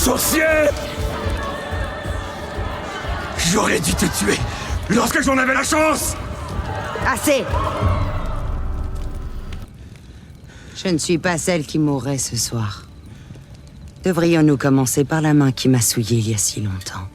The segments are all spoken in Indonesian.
Sorcier! J'aurais dû te tuer lorsque j'en avais la chance! Assez! Je ne suis pas celle qui mourrait ce soir. Devrions-nous commencer par la main qui m'a souillée il y a si longtemps?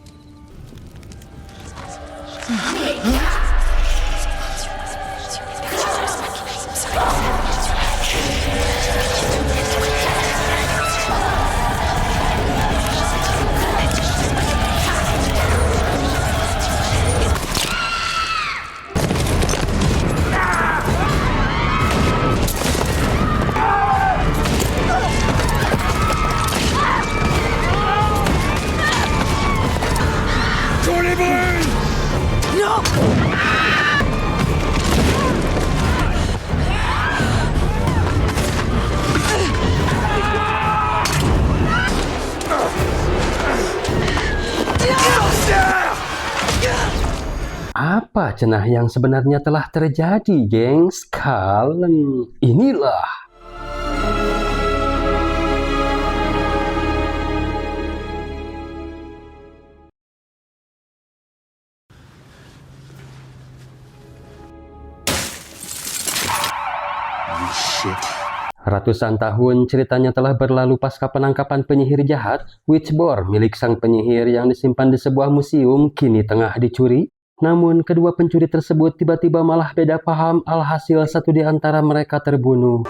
Qu'on les brûle! Non! Apa cenah yang sebenarnya telah terjadi, gengs? Kalian inilah. Ratusan tahun ceritanya telah berlalu pasca penangkapan penyihir jahat Witchbor milik sang penyihir yang disimpan di sebuah museum kini tengah dicuri. Namun kedua pencuri tersebut tiba-tiba malah beda paham, alhasil satu di antara mereka terbunuh.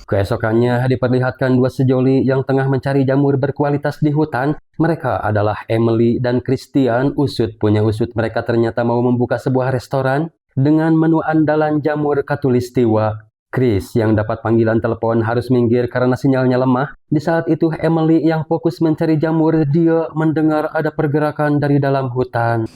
Keesokannya diperlihatkan dua sejoli yang tengah mencari jamur berkualitas di hutan. Mereka adalah Emily dan Christian. Usut punya usut, mereka ternyata mau membuka sebuah restoran dengan menu andalan jamur katulistiwa. Chris yang dapat panggilan telepon harus minggir karena sinyalnya lemah. Di saat itu Emily yang fokus mencari jamur, dia mendengar ada pergerakan dari dalam hutan.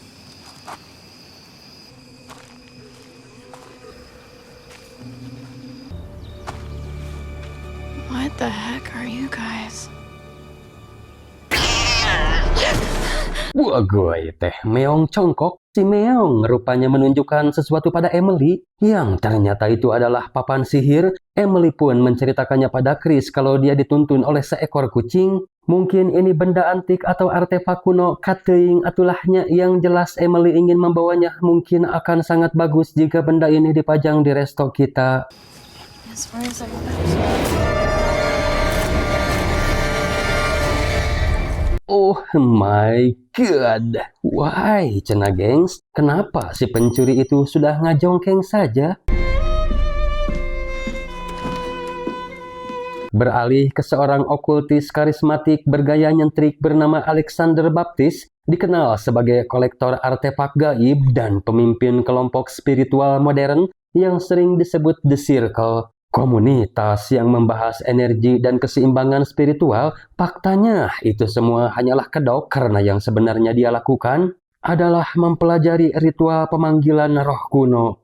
What the heck are you guys? Wagoy teh meong congkok. Si meong rupanya menunjukkan sesuatu pada Emily yang ternyata itu adalah papan sihir. Emily pun menceritakannya pada Chris kalau dia dituntun oleh seekor kucing. Mungkin ini benda antik atau artefak kuno kateuing atulahnya. Yang jelas Emily ingin membawanya. Mungkin akan sangat bagus jika benda ini dipajang di resto kita. As far as I Oh my god, why cenah gengs? Kenapa si pencuri itu sudah ngajongkeng saja? Beralih ke seorang okultis karismatik bergaya nyentrik bernama Alexander Baptist, dikenal sebagai kolektor artefak gaib dan pemimpin kelompok spiritual modern yang sering disebut The Circle. Komunitas yang membahas energi dan keseimbangan spiritual. Faktanya itu semua hanyalah kedok karena yang sebenarnya dia lakukan adalah mempelajari ritual pemanggilan roh kuno.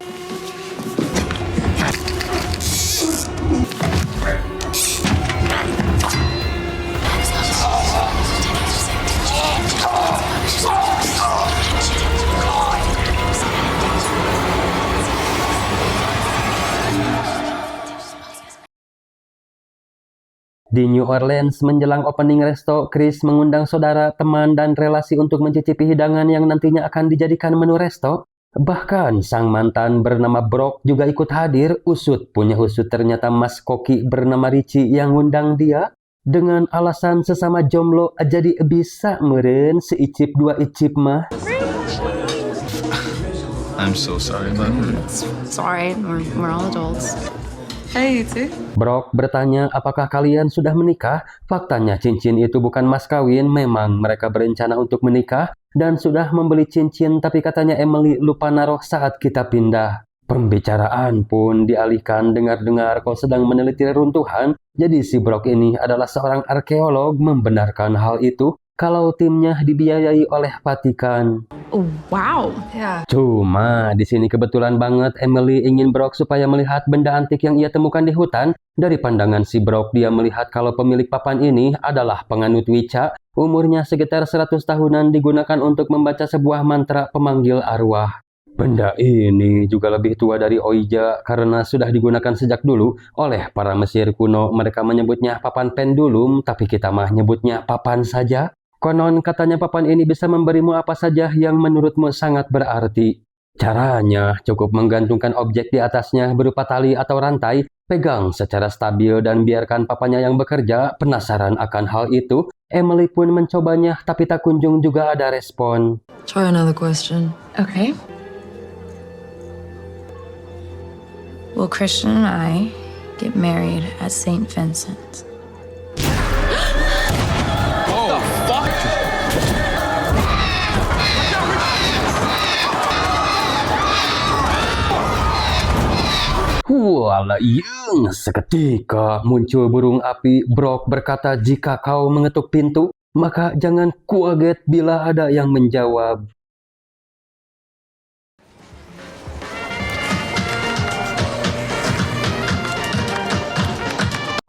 Di New Orleans menjelang opening resto, Chris mengundang saudara, teman, dan relasi untuk mencicipi hidangan yang nantinya akan dijadikan menu resto. Bahkan sang mantan bernama Brock juga ikut hadir. Usut punya usut, ternyata Mas Koki bernama Richie yang ngundang dia. Dengan alasan sesama jomblo, jadi bisa meren seicip dua icip mah. I'm so sorry, man. It's alright, we're all adults. Hey, you too. Brock bertanya apakah kalian sudah menikah. Faktanya cincin itu bukan mas kawin. Memang mereka berencana untuk menikah dan sudah membeli cincin, tapi katanya Emily lupa naruh saat kita pindah. Pembicaraan pun dialihkan dengar-dengar kau sedang meneliti reruntuhan. Jadi si Brock ini adalah seorang arkeolog. Membenarkan hal itu. kalau timnya dibiayai oleh Vatikan. Oh, wow. Cuma di sini kebetulan banget Emily ingin Brock supaya melihat benda antik yang ia temukan di hutan. Dari pandangan si Brock, dia melihat kalau pemilik papan ini adalah penganut Wicca. Umurnya sekitar 100 tahunan, digunakan untuk membaca sebuah mantra pemanggil arwah. Benda ini juga lebih tua dari Ouija karena sudah digunakan sejak dulu oleh para Mesir kuno. Mereka menyebutnya papan pendulum, tapi kita mah nyebutnya papan saja. Konon katanya papan ini bisa memberimu apa saja yang menurutmu sangat berarti. Caranya cukup menggantungkan objek di atasnya berupa tali atau rantai, pegang secara stabil dan biarkan papannya yang bekerja. Penasaran akan hal itu, Emily pun mencobanya, tapi tak kunjung juga ada respon. Try another question. Okay. Will Christian and I get married at St. Vincent? Walah yang seketika muncul burung api. Brock berkata, jika kau mengetuk pintu, maka jangan kaget bila ada yang menjawab.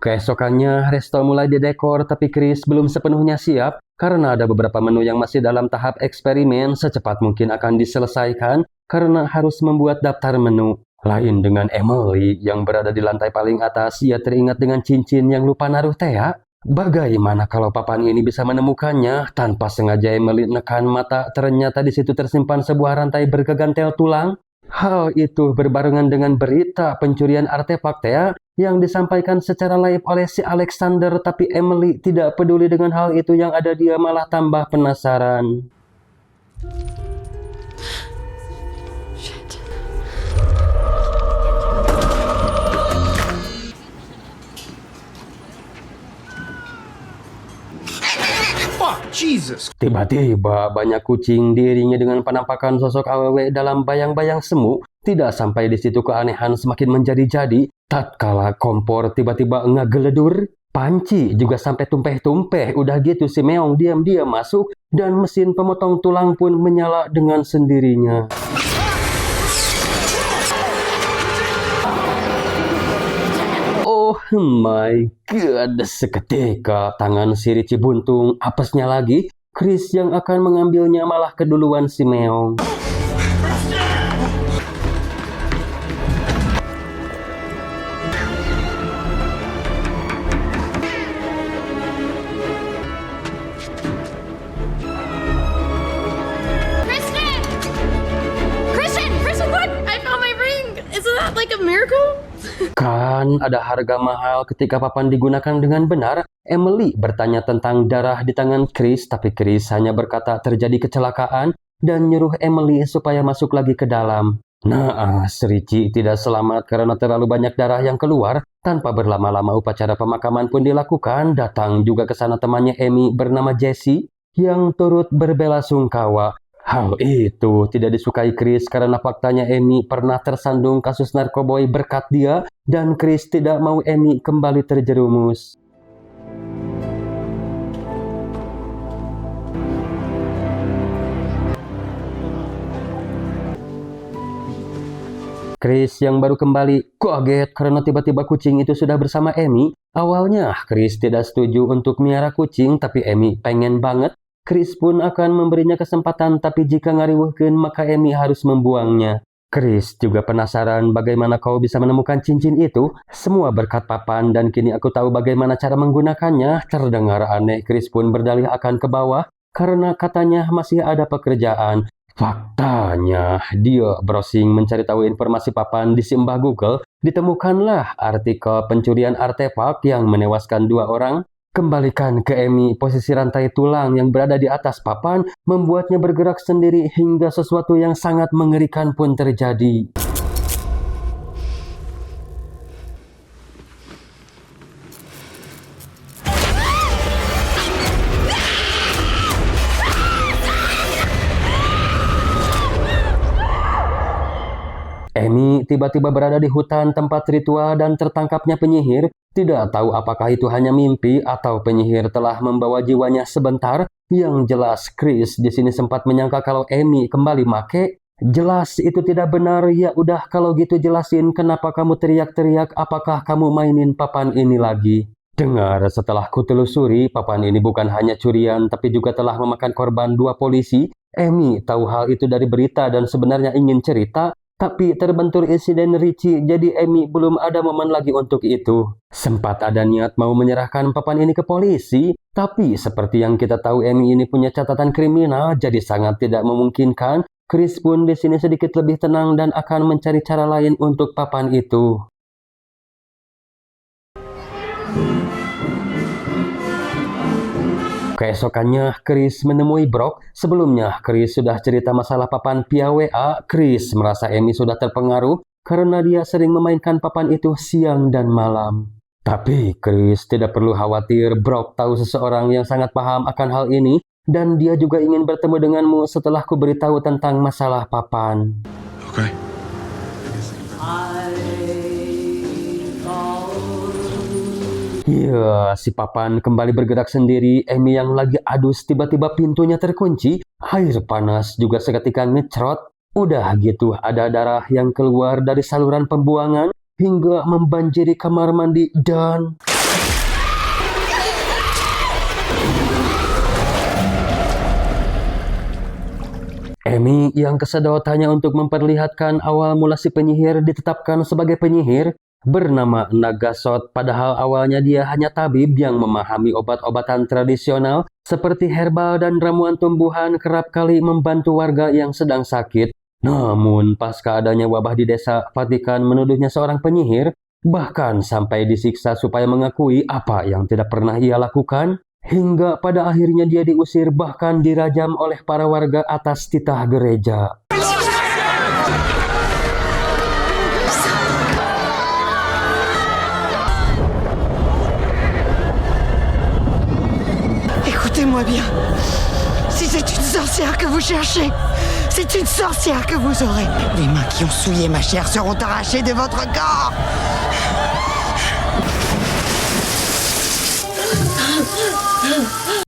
Keesokannya, resto mulai didekor, tapi Chris belum sepenuhnya siap karena ada beberapa menu yang masih dalam tahap eksperimen. Secepat mungkin akan diselesaikan karena harus membuat daftar menu. Lain dengan Emily yang berada di lantai paling atas, ia teringat dengan cincin yang lupa naruh Thea. Bagaimana kalau papan ini bisa menemukannya? Tanpa sengaja Emily nekan mata, ternyata di situ tersimpan sebuah rantai bergegantel tulang. Hal itu berbarengan dengan berita pencurian artefak Thea yang disampaikan secara live oleh si Alexander, tapi Emily tidak peduli dengan hal itu. Yang ada dia malah tambah penasaran. Jesus. Tiba-tiba banyak kucing diiringi dengan penampakan sosok awewe dalam bayang-bayang semu. Tidak sampai di situ keanehan semakin menjadi-jadi. Tatkala kompor tiba-tiba ngegeledur, panci juga sampai tumpeh-tumpeh. Udah gitu si Meong diam-diam masuk dan mesin pemotong tulang pun menyala dengan sendirinya. Oh my god, seketika tangan si Richie buntung, apesnya lagi, Chris yang akan mengambilnya malah keduluan si Meong. Kristen! Kristen, what? I found my ring! Isn't that like a miracle? Kan ada harga mahal ketika papan digunakan dengan benar. Emily bertanya tentang darah di tangan Chris, tapi Chris hanya berkata terjadi kecelakaan dan nyuruh Emily supaya masuk lagi ke dalam. Naas, Richie tidak selamat karena terlalu banyak darah yang keluar. Tanpa berlama-lama upacara pemakaman pun dilakukan. Datang juga ke sana temannya Amy bernama Jessie yang turut berbelasungkawa. Hal itu tidak disukai Chris karena faktanya Amy pernah tersandung kasus narkoboy berkat dia, dan Chris tidak mau Amy kembali terjerumus. Chris yang baru kembali kaget karena tiba-tiba kucing itu sudah bersama Amy. Awalnya Chris tidak setuju untuk miara kucing, tapi Amy pengen banget. Chris pun akan memberinya kesempatan, tapi jika ngariweuhkeun maka Amy harus membuangnya. Chris juga penasaran bagaimana kau bisa menemukan cincin itu. Semua berkat papan dan kini aku tahu bagaimana cara menggunakannya. Terdengar aneh, Chris pun berdalih akan ke bawah karena katanya masih ada pekerjaan. Faktanya, dia browsing mencari tahu informasi papan di simbah Google. Ditemukanlah artikel pencurian artefak yang menewaskan 2 orang. Kembalikan ke Amy, posisi rantai tulang yang berada di atas papan membuatnya bergerak sendiri hingga sesuatu yang sangat mengerikan pun terjadi. Amy tiba-tiba berada di hutan tempat ritual dan tertangkapnya penyihir. Tidak tahu apakah itu hanya mimpi atau penyihir telah membawa jiwanya sebentar. Yang jelas Chris di sini sempat menyangka kalau Amy kembali make. Jelas itu tidak benar. Ya udah kalau gitu jelasin kenapa kamu teriak-teriak, apakah kamu mainin papan ini lagi? Dengar setelah kutelusuri, papan ini bukan hanya curian tapi juga telah memakan korban 2 polisi. Amy tahu hal itu dari berita dan sebenarnya ingin cerita, tapi terbentur insiden Richie, jadi Amy belum ada momen lagi untuk itu. Sempat ada niat mau menyerahkan papan ini ke polisi, tapi seperti yang kita tahu Amy ini punya catatan kriminal, jadi sangat tidak memungkinkan. Chris pun di sini sedikit lebih tenang dan akan mencari cara lain untuk papan itu. Keesokannya, Chris menemui Brock. Sebelumnya, Chris sudah cerita masalah papan via WA. Chris merasa Amy sudah terpengaruh karena dia sering memainkan papan itu siang dan malam. Tapi Chris tidak perlu khawatir, Brock tahu seseorang yang sangat paham akan hal ini, dan dia juga ingin bertemu denganmu setelah ku beritahu tentang masalah papan. Okay. Ya, si papan kembali bergerak sendiri. Amy yang lagi adus tiba-tiba pintunya terkunci. Air panas juga seketika ngecrot. Udah gitu ada darah yang keluar dari saluran pembuangan hingga membanjiri kamar mandi dan... Amy yang kesedot hanya untuk memperlihatkan awal mula si penyihir ditetapkan sebagai penyihir bernama Nagasot, padahal awalnya dia hanya tabib yang memahami obat-obatan tradisional seperti herbal dan ramuan tumbuhan, kerap kali membantu warga yang sedang sakit. Namun pasca adanya wabah di desa, Vatikan menuduhnya seorang penyihir, bahkan sampai disiksa supaya mengakui apa yang tidak pernah ia lakukan, hingga pada akhirnya dia diusir bahkan dirajam oleh para warga atas titah gereja. Écoutez-moi bien. Si c'est une sorcière que vous cherchez, c'est une sorcière que vous aurez. Les mains qui ont souillé ma chair seront arrachées de votre corps.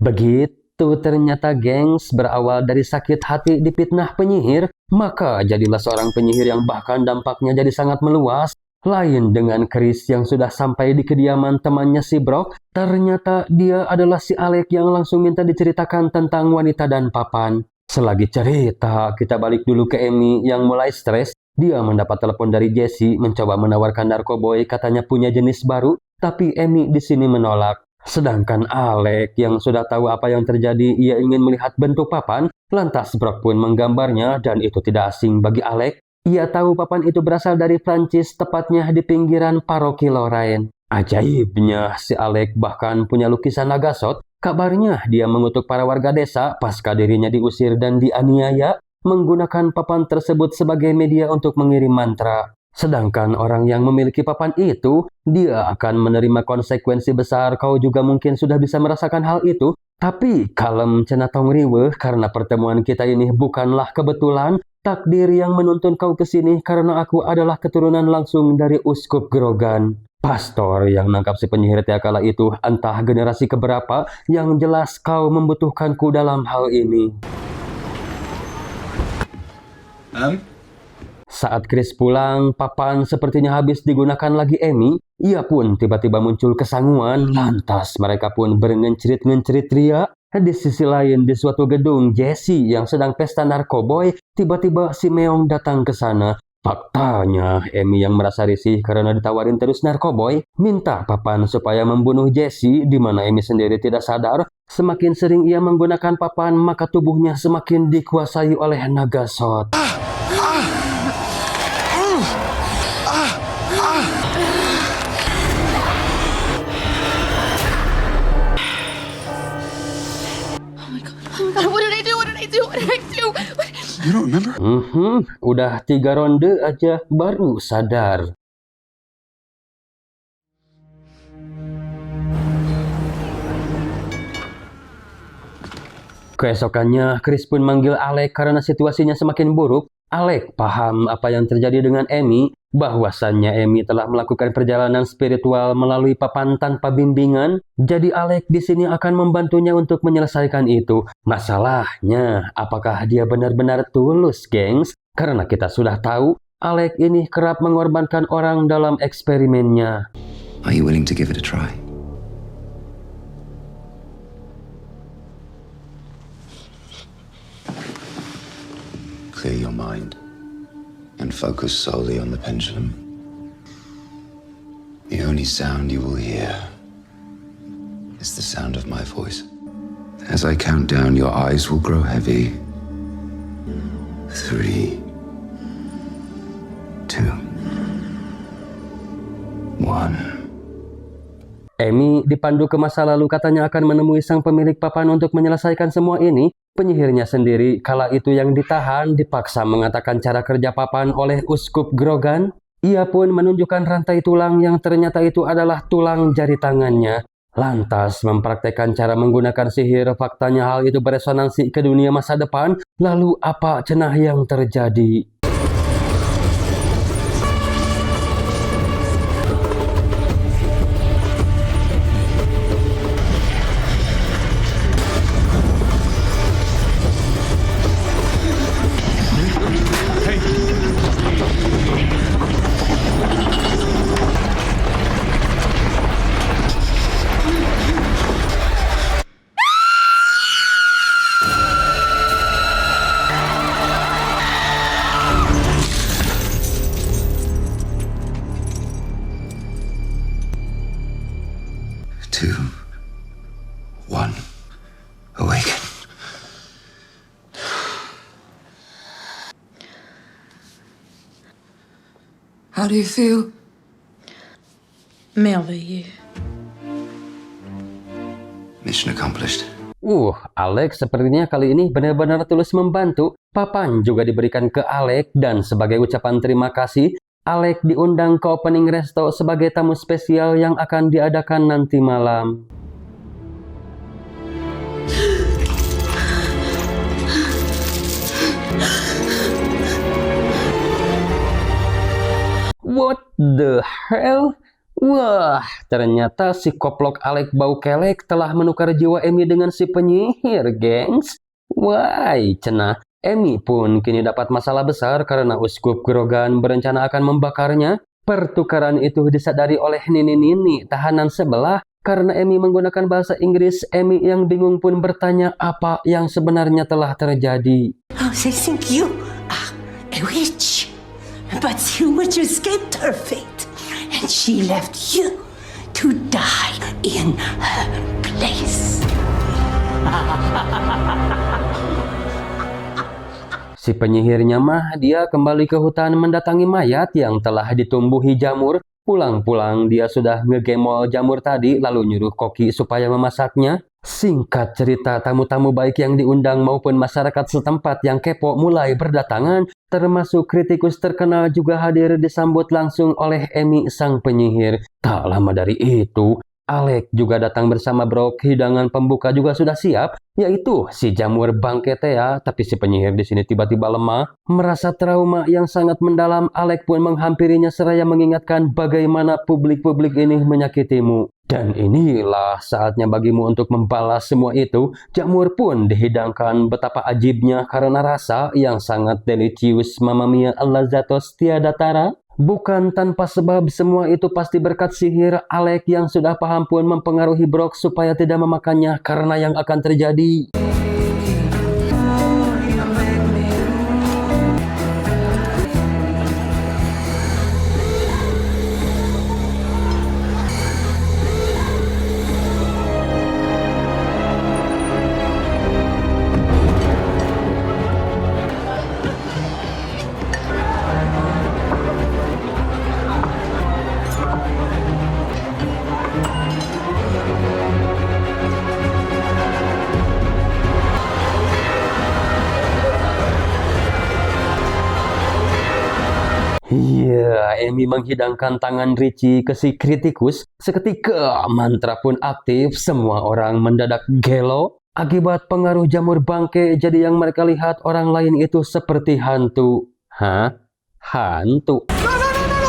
Begitu ternyata gengs, berawal dari sakit hati dipitnah penyihir, maka jadilah seorang penyihir yang bahkan dampaknya jadi sangat meluas. Lain dengan Chris yang sudah sampai di kediaman temannya si Brock, ternyata dia adalah si Alec yang langsung minta diceritakan tentang wanita dan papan. Selagi cerita, kita balik dulu ke Amy yang mulai stres. Dia mendapat telepon dari Jesse mencoba menawarkan narkoboy, katanya punya jenis baru, tapi Amy di sini menolak. Sedangkan Alec yang sudah tahu apa yang terjadi, ia ingin melihat bentuk papan, lantas Brock pun menggambarnya dan itu tidak asing bagi Alec. Ia tahu papan itu berasal dari Prancis, tepatnya di pinggiran paroki Lorraine. Ajaibnya, si Alec bahkan punya lukisan Nagasot. Kabarnya dia mengutuk para warga desa pasca dirinya diusir dan dianiaya, menggunakan papan tersebut sebagai media untuk mengirim mantra. Sedangkan orang yang memiliki papan itu, dia akan menerima konsekuensi besar. Kau juga mungkin sudah bisa merasakan hal itu. Tapi kalem cenah tong riweuh, karena pertemuan kita ini bukanlah kebetulan. Takdir yang menuntun kau ke sini karena aku adalah keturunan langsung dari Uskup Grogan. Pastor yang nangkap si penyihir tiakala itu entah generasi keberapa, yang jelas kau membutuhkanku dalam hal ini. Saat Chris pulang, papan sepertinya habis digunakan lagi Amy. Ia pun tiba-tiba muncul kesanguan, lantas mereka pun berencerit-ngencerit ria. Di sisi lain, di suatu gedung, Jesse yang sedang pesta narkoboy, tiba-tiba si Meong datang ke sana. Faktanya, Amy yang merasa risih karena ditawarin terus narkoboy, minta papan supaya membunuh Jesse, di mana Amy sendiri tidak sadar. Semakin sering ia menggunakan papan, maka tubuhnya semakin dikuasai oleh Nagasot. You don't remember? Udah 3 ronde aja baru sadar. Keesokannya, Chris pun manggil Alec karena situasinya semakin buruk. Alec paham apa yang terjadi dengan Amy. bahwasannya Amy telah melakukan perjalanan spiritual melalui papan tanpa bimbingan. Jadi Alec di sini akan membantunya untuk menyelesaikan itu. Masalahnya, apakah dia benar-benar tulus, gengs? Karena kita sudah tahu, Alec ini kerap mengorbankan orang dalam eksperimennya. Are you willing to give it a try? Clear your mind and focus solely on the pendulum. The only sound you will hear is the sound of my voice. As I count down, your eyes will grow heavy. 3, 2, 1. Amy dipandu ke masa lalu, katanya akan menemui sang pemilik papan untuk menyelesaikan semua ini. Penyihirnya sendiri kala itu yang ditahan dipaksa mengatakan cara kerja papan oleh Uskup Grogan. Ia pun menunjukkan rantai tulang yang ternyata itu adalah tulang jari tangannya. Lantas mempraktekkan cara menggunakan sihir. Faktanya hal itu beresonansi ke dunia masa depan. Lalu apa cenah yang terjadi? Awaken. How do you feel? Merveilleux. Mission accomplished. Alex sepertinya kali ini benar-benar tulus membantu. Papan juga diberikan ke Alec dan sebagai ucapan terima kasih, Alec diundang ke opening resto sebagai tamu spesial yang akan diadakan nanti malam. What the hell? Wah, ternyata si koplok Alec bau kelek telah menukar jiwa Amy dengan si penyihir, gengs. Wah, cenah. Amy pun kini dapat masalah besar karena Uskup Grogan berencana akan membakarnya. Pertukaran itu disadari oleh Nini tahanan sebelah. Karena Amy menggunakan bahasa Inggris, Amy yang bingung pun bertanya apa yang sebenarnya telah terjadi. Oh, they think you are a witch. But the witch escaped her fate. And she left you to die in her place. Si penyihirnya mah dia kembali ke hutan mendatangi mayat yang telah ditumbuhi jamur. Pulang-pulang dia sudah ngegemol jamur tadi lalu nyuruh koki supaya memasaknya. Singkat cerita, tamu-tamu baik yang diundang maupun masyarakat setempat yang kepo mulai berdatangan. Termasuk kritikus terkenal juga hadir disambut langsung oleh Amy sang penyihir. Tak lama dari itu, Alec juga datang bersama Brock. Hidangan pembuka juga sudah siap, yaitu si jamur bangketea. Tapi si penyihir di sini tiba-tiba lemah. Merasa trauma yang sangat mendalam, Alec pun menghampirinya seraya mengingatkan bagaimana publik ini menyakitimu. Dan inilah saatnya bagimu untuk membalas semua itu. Jamur pun dihidangkan, betapa ajibnya karena rasa yang sangat delicious. Mamma mia, lazatos tiada tara. Bukan tanpa sebab semua itu pasti berkat sihir. Alec yang sudah paham pun mempengaruhi Brock supaya tidak memakannya karena yang akan terjadi. Iya, Amy menghidangkan tangan Richie ke si kritikus. Seketika mantra pun aktif, semua orang mendadak gelo. Akibat pengaruh jamur bangke, jadi yang mereka lihat orang lain itu seperti hantu. Hah? Hantu? No, no, no, no, no!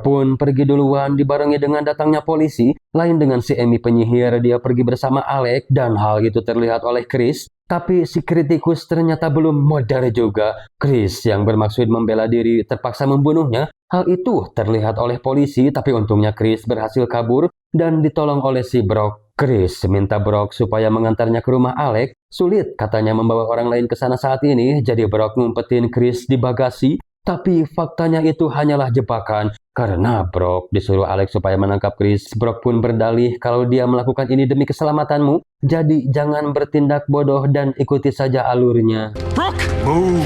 Brock pun pergi duluan dibarengi dengan datangnya polisi. Lain dengan si Amy penyihir, dia pergi bersama Alec dan hal itu terlihat oleh Chris. Tapi si kritikus ternyata belum modar juga. Chris yang bermaksud membela diri terpaksa membunuhnya. Hal itu terlihat oleh polisi, tapi untungnya Chris berhasil kabur dan ditolong oleh si Brock. Chris minta Brock supaya mengantarnya ke rumah Alec. Sulit katanya membawa orang lain ke sana saat ini, jadi Brock ngumpetin Chris di bagasi. Tapi faktanya itu hanyalah jebakan. Karena Brock disuruh Alex supaya menangkap Chris, Brock pun berdalih kalau dia melakukan ini demi keselamatanmu. Jadi jangan bertindak bodoh dan ikuti saja alurnya. Brock! Move!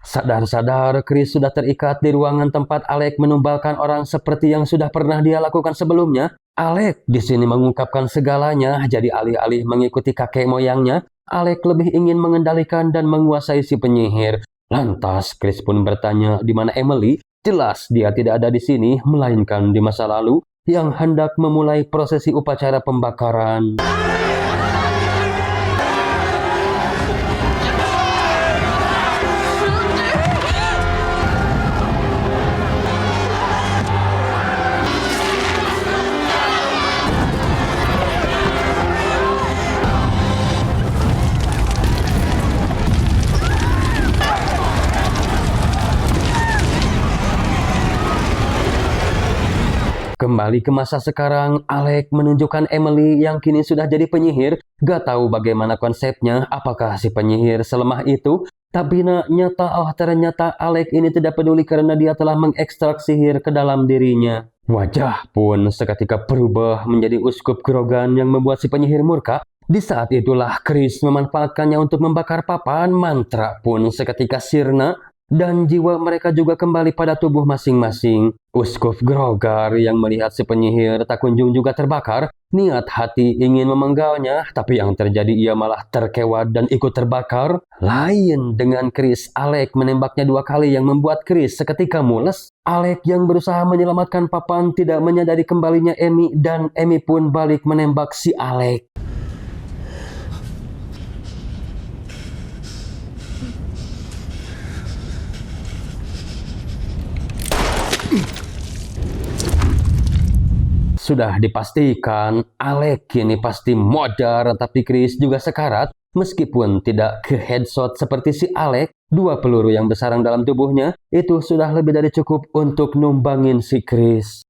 Sadar-sadar, Chris sudah terikat di ruangan tempat Alec menumbalkan orang seperti yang sudah pernah dia lakukan sebelumnya. Alec di sini mengungkapkan segalanya, jadi alih-alih mengikuti kakek moyangnya, Alec lebih ingin mengendalikan dan menguasai si penyihir. Lantas, Chris pun bertanya di mana Emily. Jelas dia tidak ada di sini, melainkan di masa lalu yang hendak memulai prosesi upacara pembakaran. Kembali ke masa sekarang, Alec menunjukkan Emily yang kini sudah jadi penyihir. Gak tahu bagaimana konsepnya, apakah si penyihir selemah itu? Tapi ternyata Alec ini tidak peduli karena dia telah mengekstrak sihir ke dalam dirinya. Wajah pun seketika berubah menjadi uskup Grogan yang membuat si penyihir murka. Di saat itulah Chris memanfaatkannya untuk membakar papan. Mantra pun seketika sirna. Dan jiwa mereka juga kembali pada tubuh masing-masing. Uskup Grogar yang melihat si penyihir tak kunjung juga terbakar, niat hati ingin memenggalnya, tapi yang terjadi ia malah terkewat dan ikut terbakar. Lain dengan Chris, Alec menembaknya 2 kali yang membuat Chris seketika mules. Alec yang berusaha menyelamatkan papan tidak menyadari kembalinya Amy dan Amy pun balik menembak si Alec. Sudah dipastikan, Alec kini pasti modar, tapi Chris juga sekarat. Meskipun tidak ke headshot seperti si Alec, 2 peluru yang bersarang dalam tubuhnya, itu sudah lebih dari cukup untuk numbangin si Chris.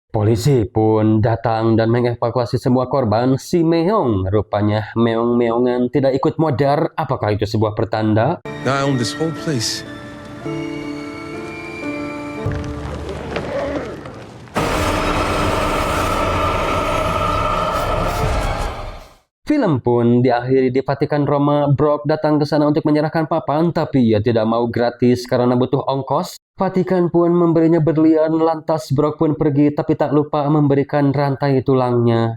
Polisi pun datang dan mengevakuasi semua korban. Si Meong, rupanya meong-meongan tidak ikut modar. Apakah itu sebuah pertanda? Now I own this whole place. Film pun diakhiri di Vatikan Roma. Brock datang ke sana untuk menyerahkan papan, tapi ia tidak mau gratis karena butuh ongkos. Vatikan pun memberinya berlian, lantas Brock pun pergi, tapi tak lupa memberikan rantai tulangnya.